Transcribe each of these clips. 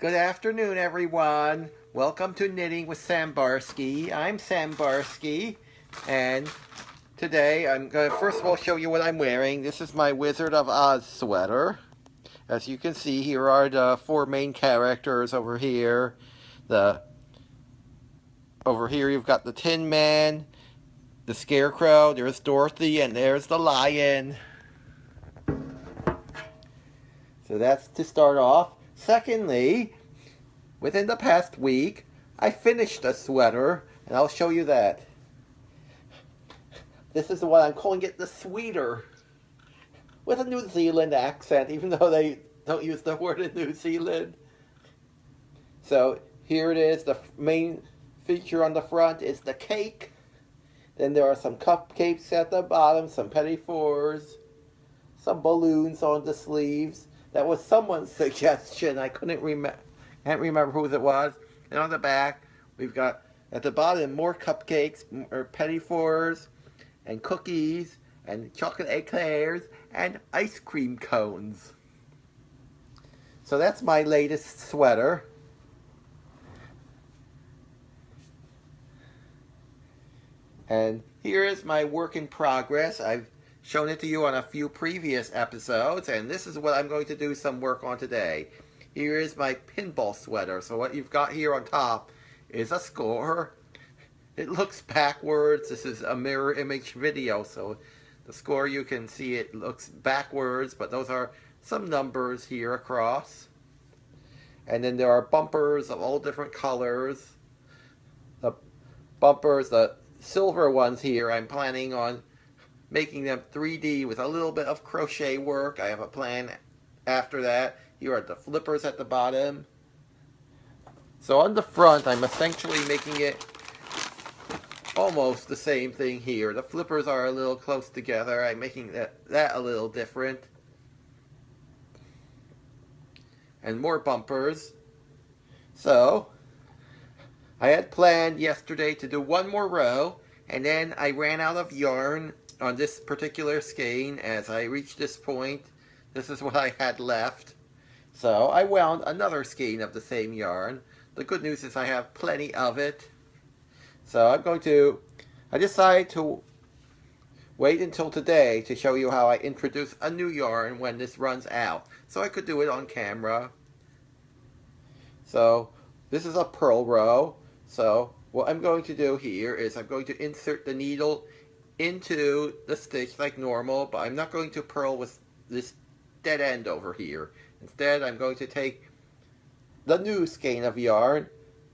Good afternoon, everyone. Welcome to Knitting with Sam Barsky. I'm Sam Barsky, and today I'm going to first of all show you what I'm wearing. This is my Wizard of Oz sweater. As you can see, here are the four main characters over here. Over here you've got the Tin Man, the Scarecrow, there's Dorothy, and there's the Lion. So that's to start off. Secondly, within the past week, I finished a sweater, and I'll show you that. This is what I'm calling it the sweeter, with a New Zealand accent, even though they don't use the word in New Zealand. So here it is. The main feature on the front is the cake. Then there are some cupcakes at the bottom, some petit fours, some balloons on the sleeves. That was someone's suggestion. I can't remember whose it was. And on the back, we've got at the bottom more cupcakes, or petit fours, and cookies, and chocolate eclairs, and ice cream cones. So that's my latest sweater. And here is my work in progress. I've shown it to you on a few previous episodes, and this is what I'm going to do some work on today. Here is my pinball sweater. So what you've got here on top is a score. It looks backwards. This is a mirror image video, so the score, you can see it looks backwards, but those are some numbers here across. And then there are bumpers of all different colors. The bumpers, the silver ones here, I'm planning on making them 3D with a little bit of crochet work. I have a plan after that. Here are the flippers at the bottom. So on the front, I'm essentially making it almost the same thing here. The flippers are a little close together. I'm making that a little different. And more bumpers. So I had planned yesterday to do one more row, and then I ran out of yarn on this particular skein. As I reached this point, this is what I had left. So I wound another skein of the same yarn. The good news is I have plenty of it. So I decided to wait until today to show you how I introduce a new yarn when this runs out, so I could do it on camera. So this is a purl row. So what I'm going to do here is I'm going to insert the needle into the stitch like normal, but I'm not going to purl with this dead end over here. Instead, I'm going to take the new skein of yarn,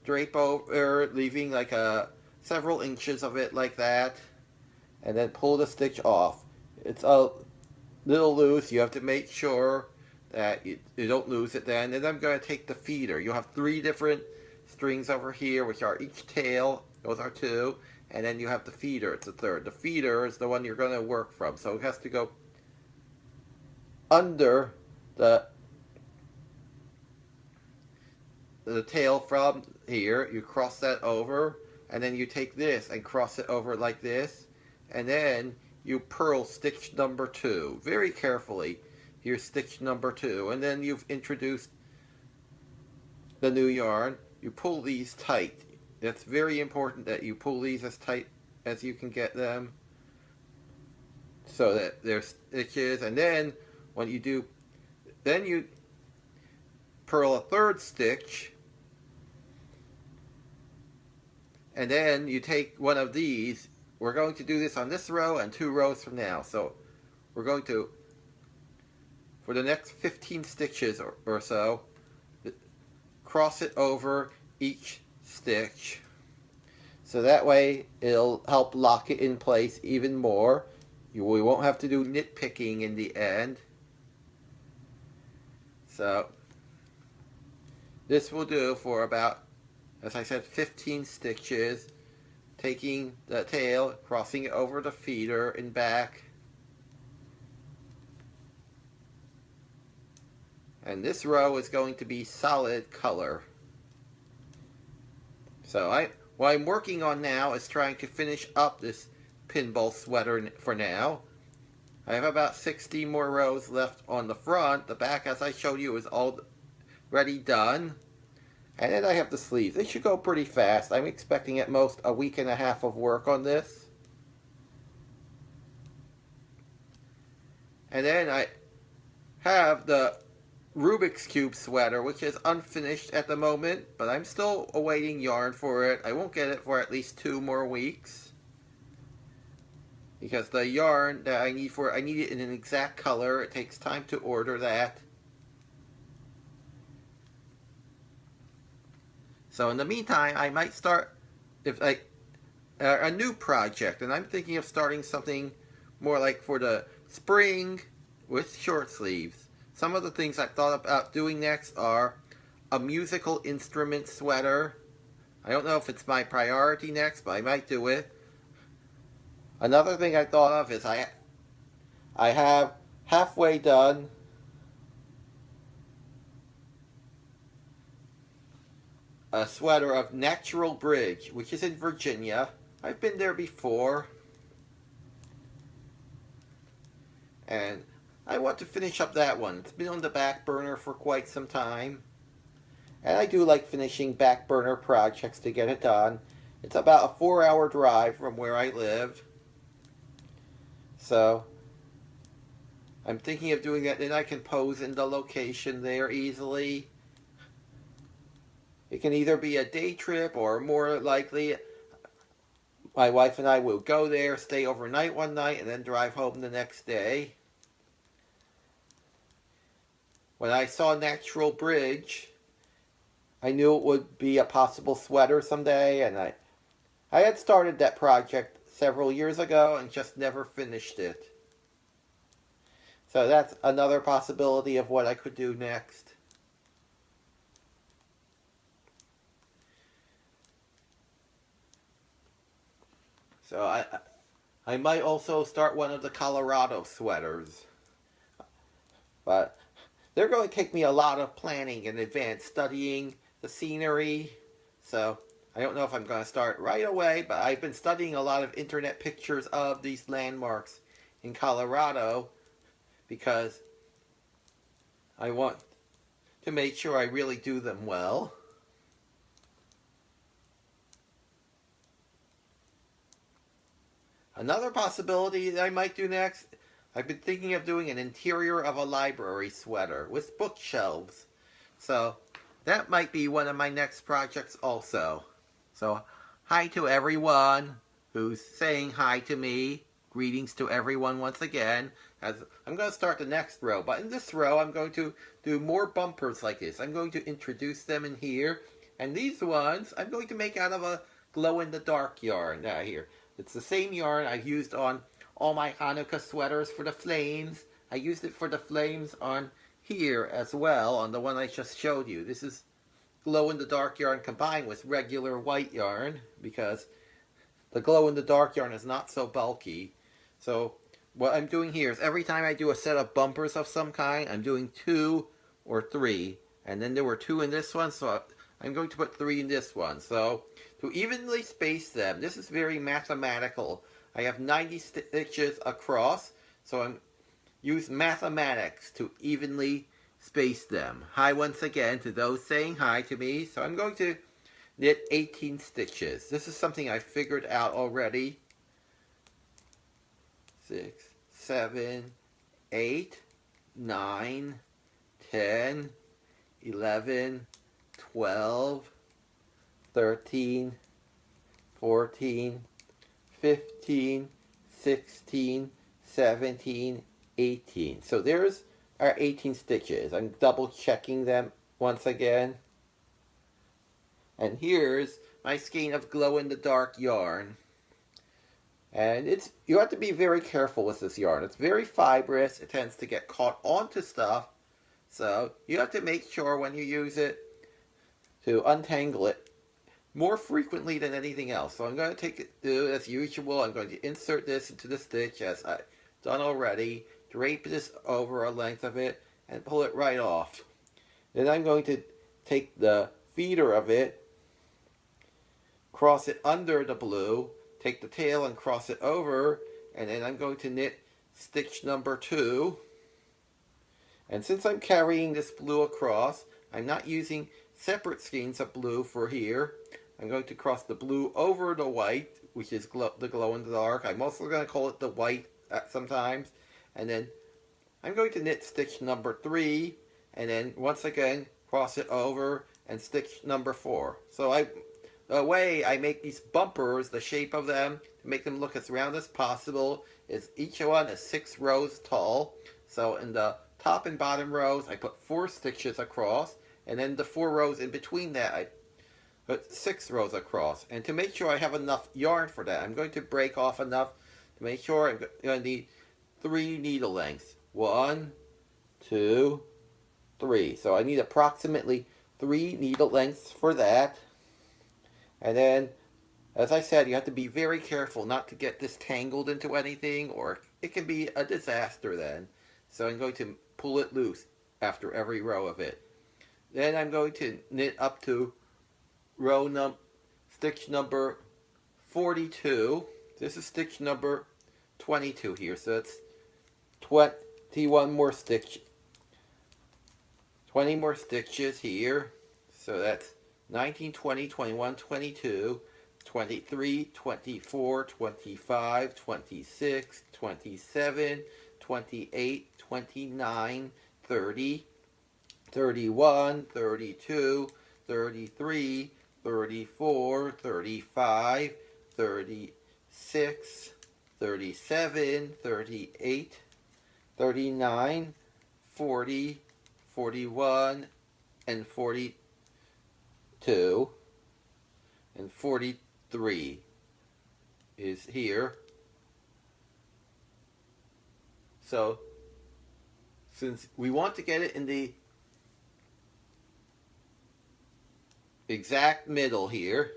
drape over, leaving like several inches of it like that, and then pull the stitch off. It's a little loose. You have to make sure that you don't lose it then. And I'm going to take the feeder. You'll have 3 different strings over here, which are each tail. Those are 2. And then you have the feeder. It's a 3rd. The feeder is the one you're going to work from. So it has to go under the tail from here. You cross that over, and then you take this and cross it over like this, and then you purl stitch number 2 very carefully. Here's stitch number 2, and then you've introduced the new yarn. You pull these tight. It's very important that you pull these as tight as you can get them, so that there's stitches. And then when you do, then you purl a 3rd stitch, and then you take one of these. We're going to do this on this row and 2 rows from now. So we're going to, for the next 15 stitches or so, cross it over each stitch. So that way it'll help lock it in place even more. We won't have to do nitpicking in the end. So this will do for about, as I said, 15 stitches, taking the tail, crossing it over the feeder and back. And this row is going to be solid color. So what I'm working on now is trying to finish up this pinball sweater for now. I have about 60 more rows left on the front. The back, as I showed you, is already done. And then I have the sleeves. They should go pretty fast. I'm expecting at most a week and a half of work on this. And then I have the Rubik's Cube sweater, which is unfinished at the moment, but I'm still awaiting yarn for it. I won't get it for at least 2 more weeks. Because the yarn that I need for it, I need it in an exact color. It takes time to order that. So in the meantime, I might start a new project, and I'm thinking of starting something more like for the spring with short sleeves. Some of the things I've thought about doing next are a musical instrument sweater. I don't know if it's my priority next, but I might do it. Another thing I thought of is I have halfway done a sweater of Natural Bridge, which is in Virginia. I've been there before. And I want to finish up that one. It's been on the back burner for quite some time. And I do like finishing back burner projects to get it done. It's about a 4-hour drive from where I live. So I'm thinking of doing that. Then I can pose in the location there easily. It can either be a day trip or more likely my wife and I will go there, stay overnight one night, and then drive home the next day. When I saw Natural Bridge, I knew it would be a possible sweater someday, and I had started that project several years ago and just never finished it. So that's another possibility of what I could do next. So I might also start one of the Colorado sweaters. But they're going to take me a lot of planning in advance, studying the scenery. So I don't know if I'm going to start right away, but I've been studying a lot of internet pictures of these landmarks in Colorado because I want to make sure I really do them well. Another possibility that I might do next, I've been thinking of doing an interior of a library sweater with bookshelves. So that might be one of my next projects also. So hi to everyone who's saying hi to me. Greetings to everyone once again. As I'm going to start the next row, but in this row I'm going to do more bumpers like this. I'm going to introduce them in here. And these ones I'm going to make out of a glow-in-the-dark yarn. Here. It's the same yarn I've used on all my Hanukkah sweaters for the flames. I used it for the flames on here as well, on the one I just showed you. This is glow-in-the-dark yarn combined with regular white yarn because the glow-in-the-dark yarn is not so bulky. So what I'm doing here is every time I do a set of bumpers of some kind, I'm doing 2 or 3. And then there were 2 in this one, so I'm going to put 3 in this one. So to evenly space them, this is very mathematical. I have 90 stitches across, so I'm use mathematics to evenly space them. Hi once again to those saying hi to me. So I'm going to knit 18 stitches. This is something I figured out already. 6, 7, 8, 9, 10, 11, 12, 13, 14, 15, 16, 17, 18. So there's our 18 stitches. I'm double checking them once again. And here's my skein of glow-in-the-dark yarn. And you have to be very careful with this yarn. It's very fibrous. It tends to get caught onto stuff. So you have to make sure when you use it to untangle it more frequently than anything else. So I'm going to do as usual. I'm going to insert this into the stitch as I've done already. Drape this over a length of it and pull it right off. Then I'm going to take the feeder of it, cross it under the blue, take the tail and cross it over, and then I'm going to knit stitch number 2. And since I'm carrying this blue across, I'm not using separate skeins of blue for here. I'm going to cross the blue over the white, which is the glow in the dark. I'm also going to call it the white sometimes. And then I'm going to knit stitch number 3, and then once again cross it over and stitch number 4. So the way I make these bumpers, the shape of them, to make them look as round as possible, is each one is 6 rows tall. So in the top and bottom rows, I put 4 stitches across, and then the 4 rows in between that, I put 6 rows across. And to make sure I have enough yarn for that, I'm going to break off enough to make sure I'm going to need 3 needle lengths. 1, 2, 3. So I need approximately 3 needle lengths for that. And then, as I said, you have to be very careful not to get this tangled into anything, or it can be a disaster then. So I'm going to pull it loose after every row of it. Then I'm going to knit up to stitch number 42. This is stitch number 22 here, so it's 21 more stitch, 20 more stitches here. So that's 19, 20, 21, 22, 23, 24, 25, 26, 27, 28, 29, 30, 31, 32, 33, 34, 35, 36, 37, 38, 39, 40, 41, and 42, and 43 is here. So, since we want to get it in the exact middle here,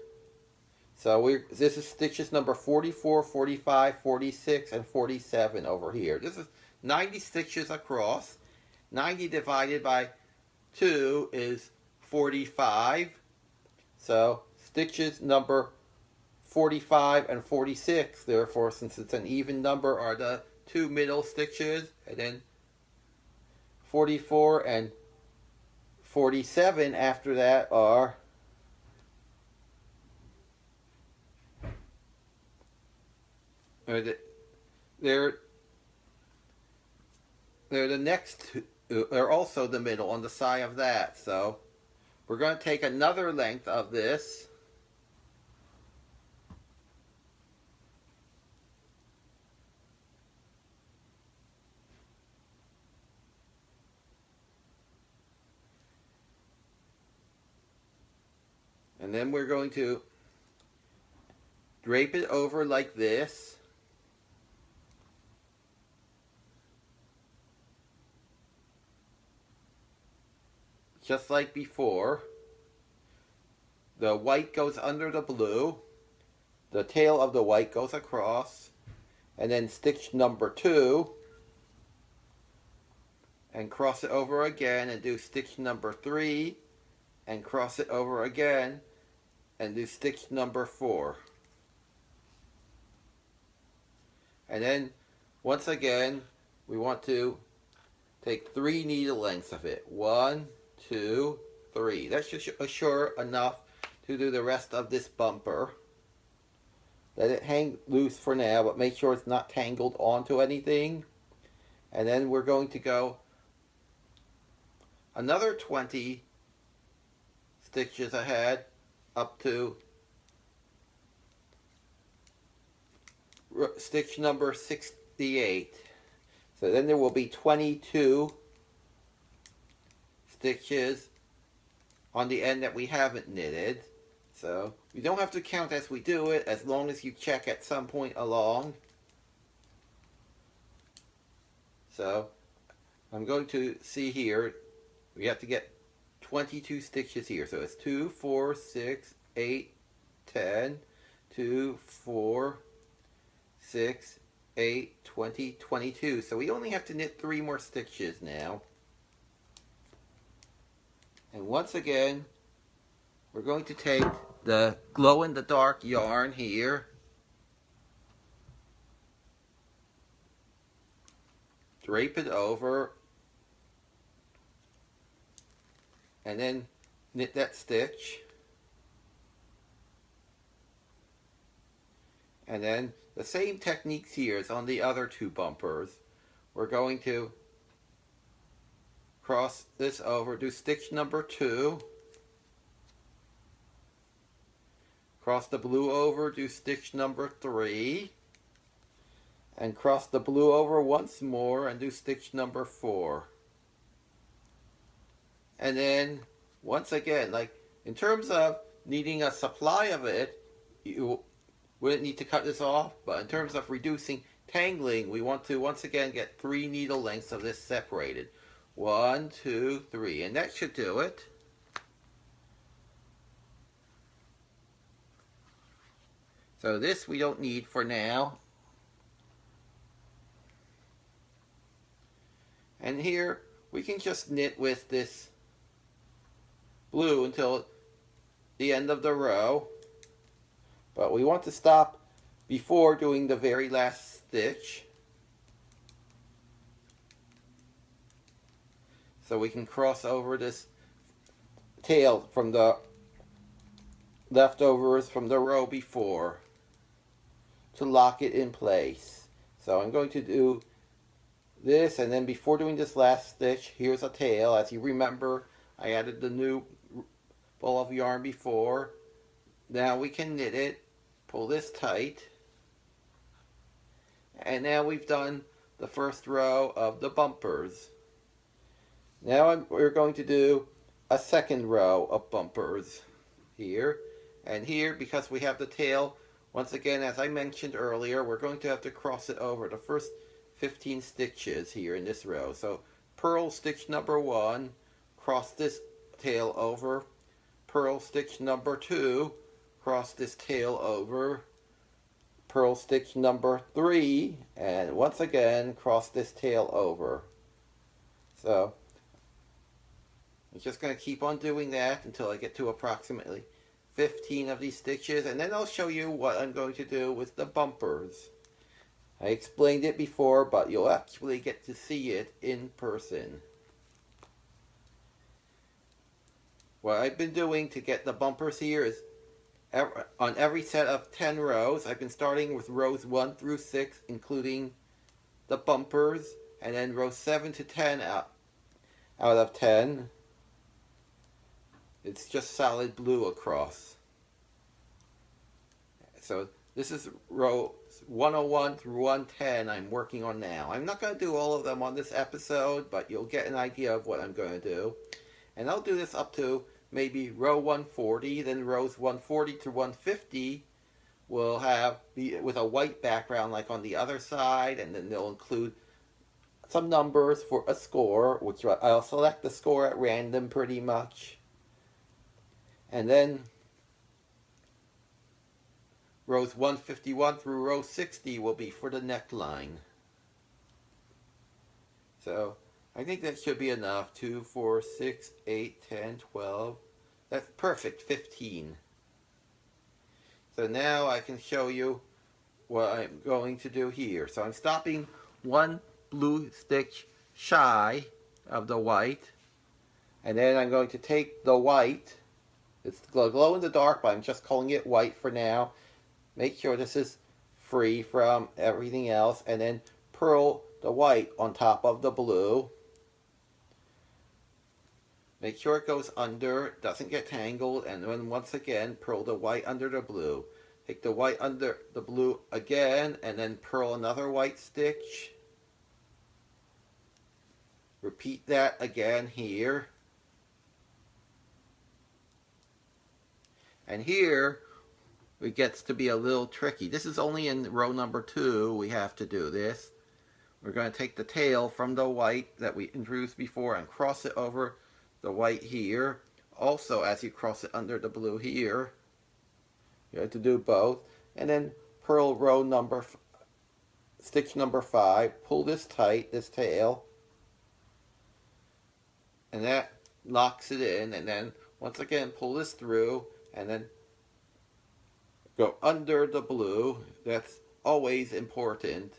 so this is stitches number 44, 45, 46, and 47 over here. This is 90 stitches across. 90 divided by 2 is 45. So stitches number 45 and 46, therefore, since it's an even number, are the 2 middle stitches. And then 44 and 47 after that are they're the next two. They're also the middle on the side of that. So we're going to take another length of this, and then we're going to drape it over like this. Just like before. The white goes under the blue. The tail of the white goes across. And then stitch number 2. And cross it over again and do stitch number 3. And cross it over again and do stitch number 4. And then, once again, we want to take 3 needle lengths of it. 1, 2, 3. That's just sure enough to do the rest of this bumper. Let it hang loose for now, but make sure it's not tangled onto anything. And then we're going to go another 20 stitches ahead up to stitch number 68. So then there will be 22 stitches on the end that we haven't knitted. So you don't have to count as we do it, as long as you check at some point along. So I'm going to see here, we have to get 22 stitches here. So it's 2, 4, 6, 8, 10, 2, 4, 6, 8, 20, 22. So we only have to knit 3 more stitches now. And once again, we're going to take the glow-in-the-dark yarn here, drape it over, and then knit that stitch, and then the same techniques here as on the other two bumpers. We're going to cross this over, do stitch number 2, cross the blue over, do stitch number 3, and cross the blue over once more and do stitch number 4. And then once again, like in terms of needing a supply of it, you wouldn't need to cut this off, but in terms of reducing tangling, we want to once again get 3 needle lengths of this separated. 1, 2, 3, and that should do it. So this we don't need for now. And here we can just knit with this blue until the end of the row. But we want to stop before doing the very last stitch, so we can cross over this tail from the leftovers from the row before to lock it in place. So I'm going to do this, and then before doing this last stitch, here's a tail. As you remember, I added the new ball of yarn before. Now we can knit it, pull this tight, and now we've done the first row of the bumpers. Now we're going to do a second row of bumpers here, and here, because we have the tail, once again, as I mentioned earlier, we're going to have to cross it over the first 15 stitches here in this row. So purl stitch number 1, cross this tail over, purl stitch number 2, cross this tail over, purl stitch number 3, and once again cross this tail over. So I'm just going to keep on doing that until I get to approximately 15 of these stitches, and then I'll show you what I'm going to do with the bumpers. I explained it before, but you'll actually get to see it in person. What I've been doing to get the bumpers here is on every set of 10 rows, I've been starting with rows 1 through 6, including the bumpers, and then rows 7 to 10 out of 10. It's just solid blue across. So this is row 101 through 110 I'm working on now. I'm not going to do all of them on this episode, but you'll get an idea of what I'm going to do. And I'll do this up to maybe row 140, then rows 140 to 150 will be with a white background like on the other side, and then they'll include some numbers for a score, which I'll select the score at random pretty much. And then rows 151 through row 60 will be for the neckline. So I think that should be enough. 2, 4, 6, 8, 10, 12. That's perfect, 15. So now I can show you what I'm going to do here. So I'm stopping 1 blue stitch shy of the white. And then I'm going to take the white. It's glow in the dark, but I'm just calling it white for now. Make sure this is free from everything else. And then purl the white on top of the blue. Make sure it goes under, doesn't get tangled, and then once again purl the white under the blue. Take the white under the blue again, and then purl another white stitch. Repeat that again here. And here it gets to be a little tricky. This is only in row number 2 we have to do this. We're going to take the tail from the white that we introduced before and cross it over the white here. Also, as you cross it under the blue here, you have to do both. And then purl stitch number 5. Pull this tight, this tail, and that locks it in. And then once again pull this through, and then go under the blue. That's always important.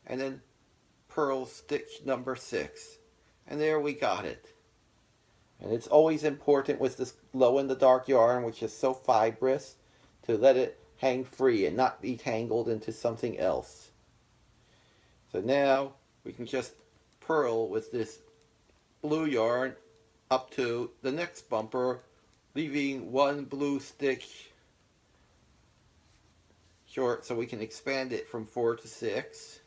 And then purl stitch number 6. And there we got it. And it's always important with this glow-in-the-dark yarn, which is so fibrous, to let it hang free and not be tangled into something else. So now we can just purl with this blue yarn up to the next bumper, leaving one blue stitch short so we can expand it from 4 to 6.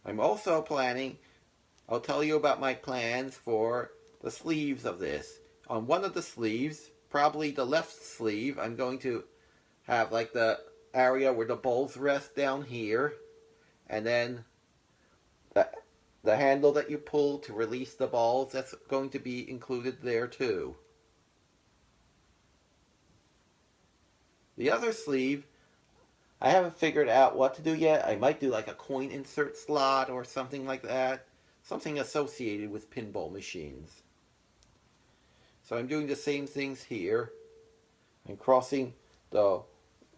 I'm also planning, I'll tell you about my plans for the sleeves of this. On one of the sleeves, probably the left sleeve, I'm going to have like the area where the bowls rest down here, and then the handle that you pull to release the balls, that's going to be included there too. The other sleeve, I haven't figured out what to do yet. I might do like a coin insert slot or something like that. Something associated with pinball machines. So I'm doing the same things here. I'm crossing the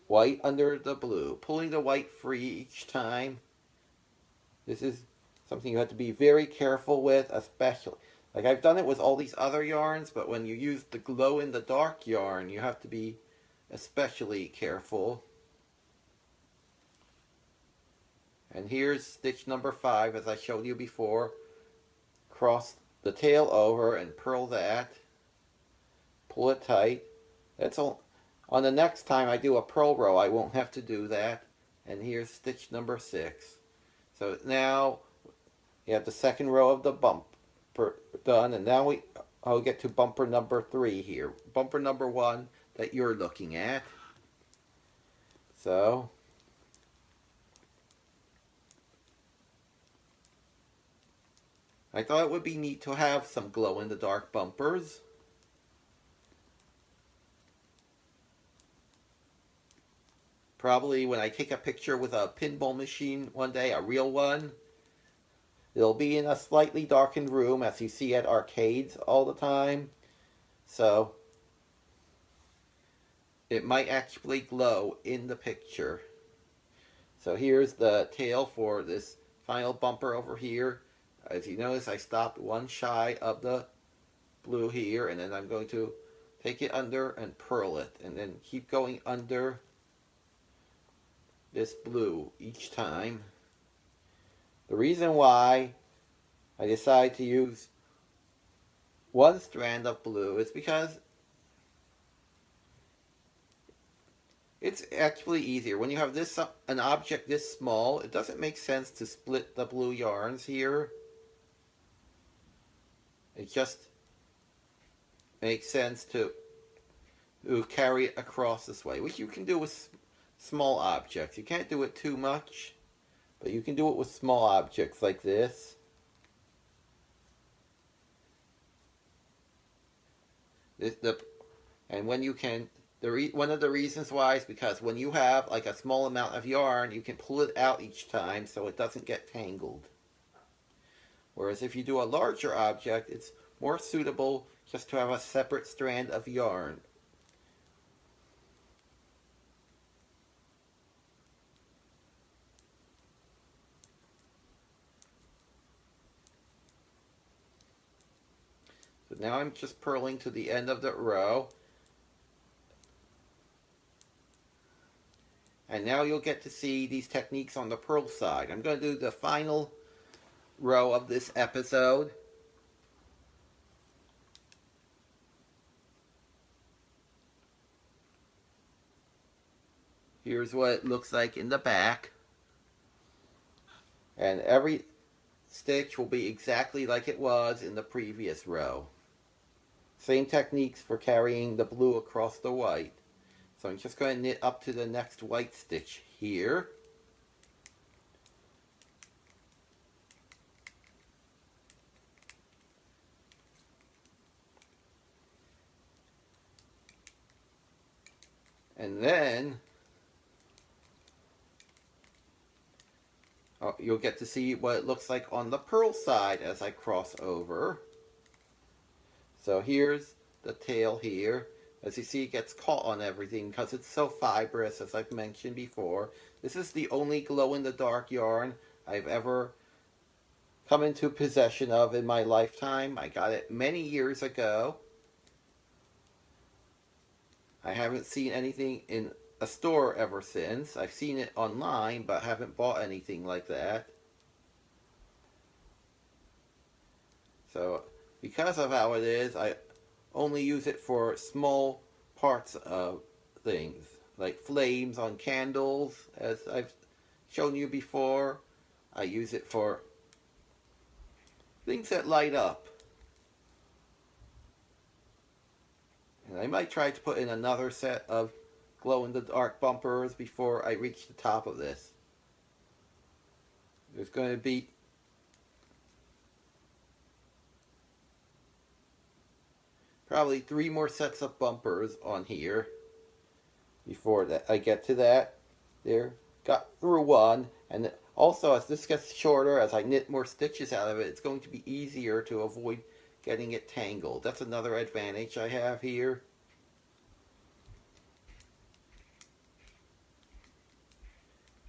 white under the blue, pulling the white free each time. This is something you have to be very careful with, especially. Like I've done it with all these other yarns, but when you use the glow-in-the-dark yarn, you have to be especially careful. And here's stitch number 5, as I showed you before. Cross the tail over and purl that. Pull it tight. That's all. On the next time I do a purl row, I won't have to do that. And here's stitch number 6. So now you have the second row of the bumper done, and now I'll get to bumper number 3 here. Bumper number 1 that you're looking at. So I thought it would be neat to have some glow-in-the-dark bumpers. Probably when I take a picture with a pinball machine one day, a real one, it'll be in a slightly darkened room as you see at arcades all the time. So it might actually glow in the picture. So here's the tail for this final bumper over here. As you notice, I stopped one shy of the blue here, and then I'm going to take it under and purl it, and then keep going under this blue each time. The reason why I decided to use one strand of blue is because it's actually easier. When you have this an object this small, it doesn't make sense to split the blue yarns here. It just makes sense to carry it across this way, which you can do with small objects. You can't do it too much, but you can do it with small objects like this. And when you can, one of the reasons why is because when you have like a small amount of yarn, you can pull it out each time so it doesn't get tangled. Whereas if you do a larger object, it's more suitable just to have a separate strand of yarn. So now I'm just purling to the end of the row. And now you'll get to see these techniques on the purl side. I'm going to do the final row of this episode. Here's what it looks like in the back. And every stitch will be exactly like it was in the previous row. Same techniques for carrying the blue across the white. So I'm just going to knit up to the next white stitch here. And then you'll get to see what it looks like on the purl side as I cross over. So here's the tail here. As you see, it gets caught on everything because it's so fibrous, as I've mentioned before. This is the only glow-in-the-dark yarn I've ever come into possession of in my lifetime. I got it many years ago. I haven't seen anything in a store ever since. I've seen it online, but haven't bought anything like that. So, because of how it is, I only use it for small parts of things, like flames on candles, as I've shown you before. I use it for things that light up. And I might try to put in another set of glow-in-the-dark bumpers before I reach the top of this. There's going to be probably 3 more sets of bumpers on here before that I get to that. There, got through one, and also as this gets shorter, as I knit more stitches out of it, it's going to be easier to avoid getting it tangled. That's another advantage I have here.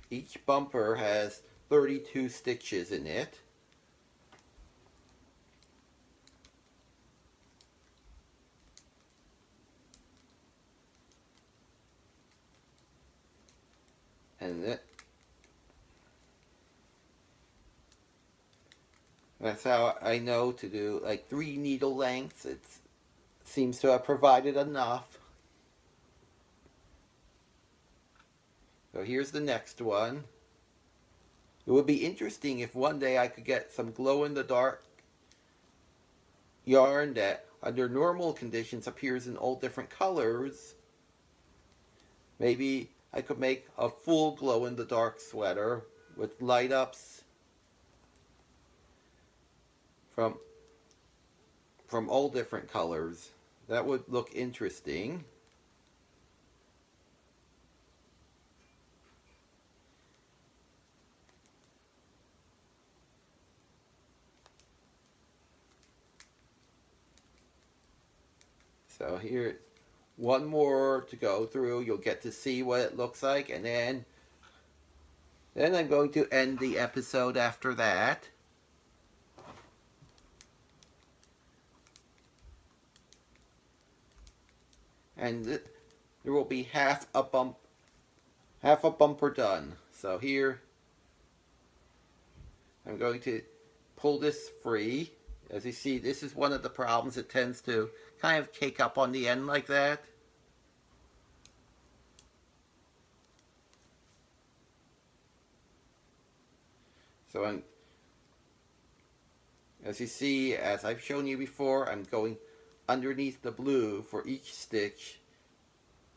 Each bumper has 32 stitches in it. And that's how I know to do like 3 needle lengths. It seems to have provided enough. So here's the next one. It would be interesting if one day I could get some glow-in-the-dark yarn that under normal conditions appears in all different colors. Maybe I could make a full glow-in-the-dark sweater with light-ups from all different colors. That would look interesting. So here, one more to go through. You'll get to see what it looks like, and then I'm going to end the episode after that. And there will be half a bumper done. So here, I'm going to pull this free. As you see, this is one of the problems. It tends to kind of cake up on the end like that. So as you see, as I've shown you before, I'm going underneath the blue for each stitch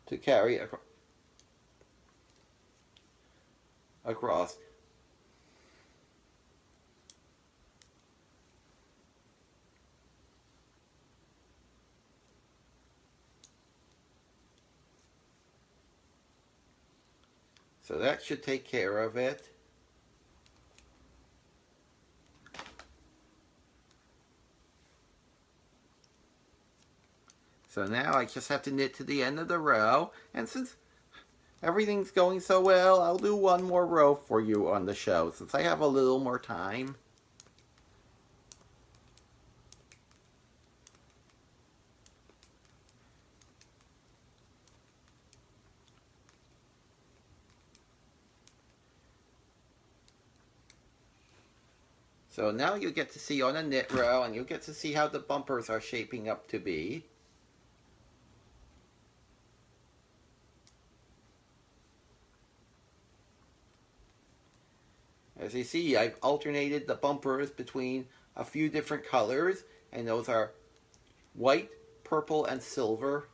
to carry across. So that should take care of it. So now I just have to knit to the end of the row, and since everything's going so well, I'll do one more row for you on the show, since I have a little more time. So now you get to see on a knit row, and you'll get to see how the bumpers are shaping up to be. As you see, I've alternated the bumpers between a few different colors, and those are white, purple, and silver.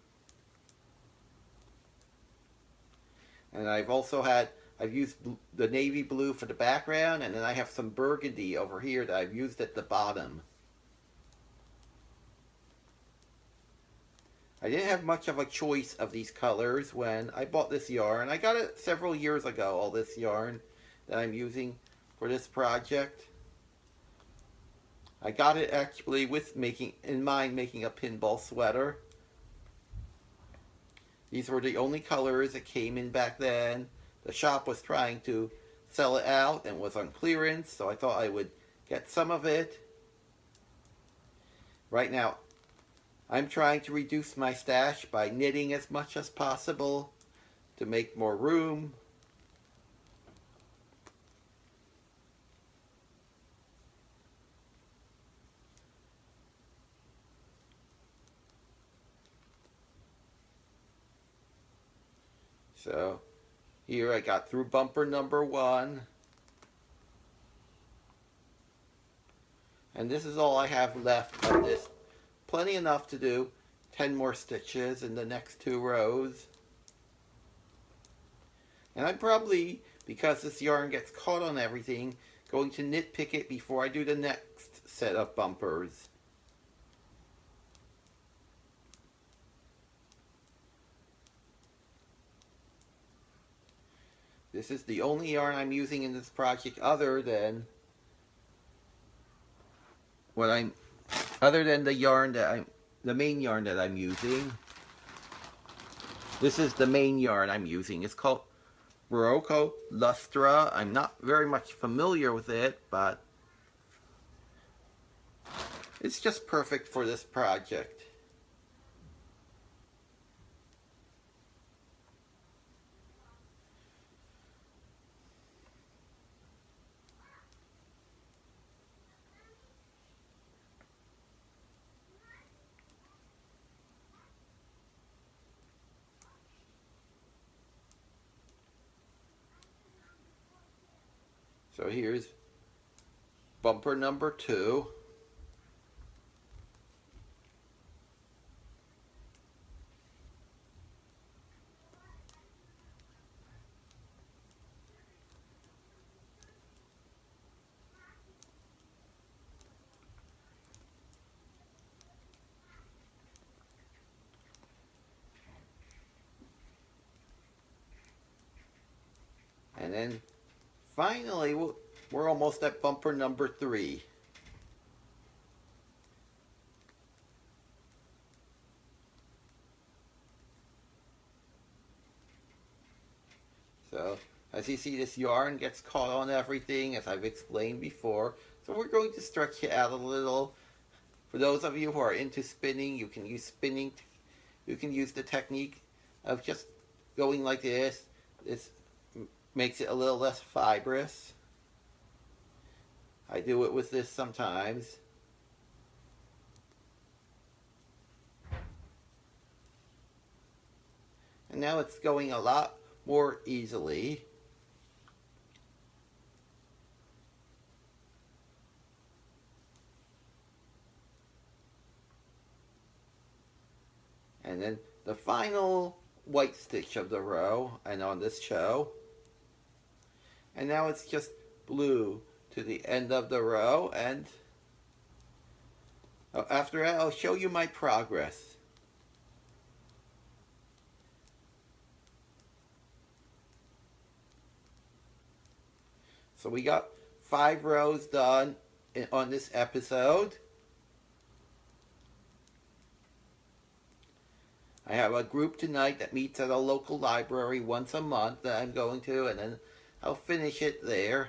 And I've used the navy blue for the background, and then I have some burgundy over here that I've used at the bottom. I didn't have much of a choice of these colors when I bought this yarn. I got it several years ago, all this yarn that I'm using for this project. I got it actually with in mind making a pinball sweater. These were the only colors that came in back then. The shop was trying to sell it out and was on clearance, so I thought I would get some of it. Right now, I'm trying to reduce my stash by knitting as much as possible to make more room. So here I got through bumper number 1. And this is all I have left of this. Plenty enough to do 10 more stitches in the next 2 rows. And I'm probably, because this yarn gets caught on everything, going to nitpick it before I do the next set of bumpers. This is the only yarn I'm using in this project other than the yarn that the main yarn that I'm using. This is the main yarn I'm using. It's called Barocco Lustra. I'm not very much familiar with it, but it's just perfect for this project. So here's bumper number 2. And then finally, we're almost at bumper number 3. So, as you see, this yarn gets caught on everything, as I've explained before. So we're going to stretch it out a little. For those of you who are into spinning, you can use spinning. You can use the technique of just going like this. This makes it a little less fibrous. I do it with this sometimes. And now it's going a lot more easily. And then the final white stitch of the row, and on this show. And now it's just blue to the end of the row, and after that I'll show you my progress. So we got 5 rows done on this episode. I have a group tonight that meets at a local library once a month that I'm going to, and then I'll finish it there.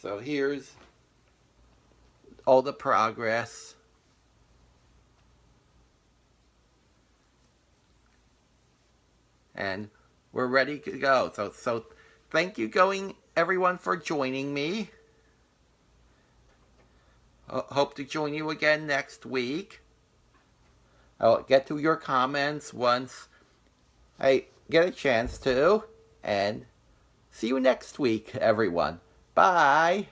So here's all the progress. And we're ready to go. So thank you everyone for joining me. Hope to join you again next week. I'll get to your comments once I get a chance to. And see you next week, everyone. Bye.